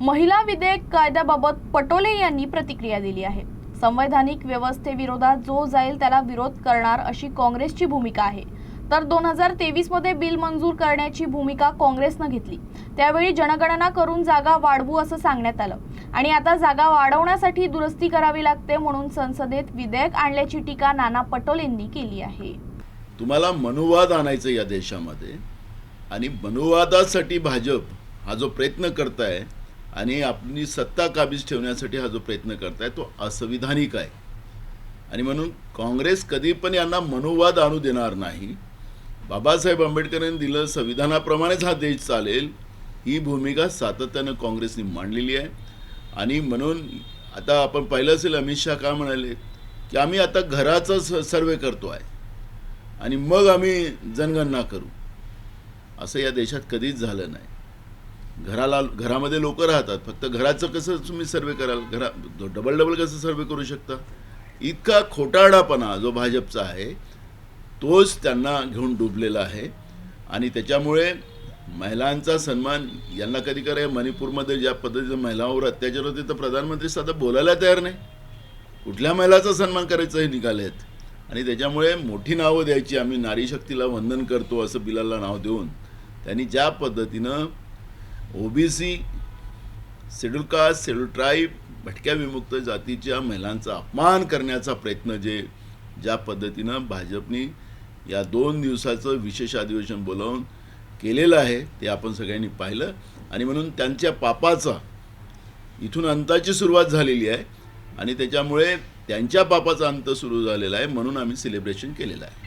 महिला विधेयक कायद्याबाबत पटोले यांनी प्रतिक्रिया दिली आहे। संवैधानिक व्यवस्थेविरोधात जो जाईल त्याला विरोध करणार अशी काँग्रेसची भूमिका आहे। तर 2023 मध्ये बिल मंजूर करण्याची भूमिका काँग्रेसने घेतली। त्यावेळी जनगणना करून जागा वाढवू असं सांगण्यात आलं आणि आता जागा वाढवण्यासाठी दुरुस्ती करावी लागते म्हणून संसदेत विधेयक आणल्याची टीका नाना पटोलेंनी केली आहे। तुम्हाला मनुवाद आणायचं या देशामध्ये आणि मनुवादासाठी भाजप हा जो प्रयत्न करताय आणि आपली सत्ता काबीज ठेवण्यासाठी हा जो प्रयत्न करताय तो असंविधानिक आहे आणि म्हणून काँग्रेस कधी पण यांना मनुवाद आणू देणार नाही। बाबासाहेब आंबेडकरांनी दिलं संविधानाप्रमाणेच हा देश चालेल ही भूमिका सातत्याने काँग्रेसने मांडलेली आहे आणि म्हणून आता आपण पाहिलं असेल अमित शाह का म्हणाले की आम्ही आता घराचा सर्वे करतो आहे आणि मग आम्ही जनगणना करू। असं या देशात कधीच झालं नाही। घरामध्ये लोक राहतात, फक्त घराचं कसं तुम्ही सर्वे कराल, डबल कसं सर्वे करू शकता? इतका खोटारडापणा जो भाजपचा आहे तोच त्यांना घेऊन डुबलेला आहे आणि त्याच्यामुळे महिलांचा सन्मान यांना कधी कराय मणिपूरमध्ये ज्या पद्धतीने महिलांवर अत्याचार होते तर प्रधानमंत्री साधं बोलायला तयार नाही। कुठल्या महिलाचा सन्मान करायचं हे निघालेत आणि त्याच्यामुळे मोठी नावं द्यायची, आम्ही नारी शक्तीला वंदन करतो असं बिलाला नाव देऊन त्यांनी ज्या पद्धतीनं OBC, schedule caste, schedule tribe, भटक्या विमुक्त जातीच्या महिलांचा अपमान करण्याचा प्रयत्न ज्या पद्धतीनं भाजपनी या 2 दिवसाचं विशेष अधिवेशन बोलावून केलेलं आहे ते आपण सगळ्यांनी पाहिलं आणि म्हणून त्यांच्या पापाचा इथून अंताची सुरुवात झालेली आहे आणि त्याच्यामुळे त्यांच्या पापाचा अंत सुरू झालेला आहे म्हणून आम्ही सेलिब्रेशन केलेलं आहे।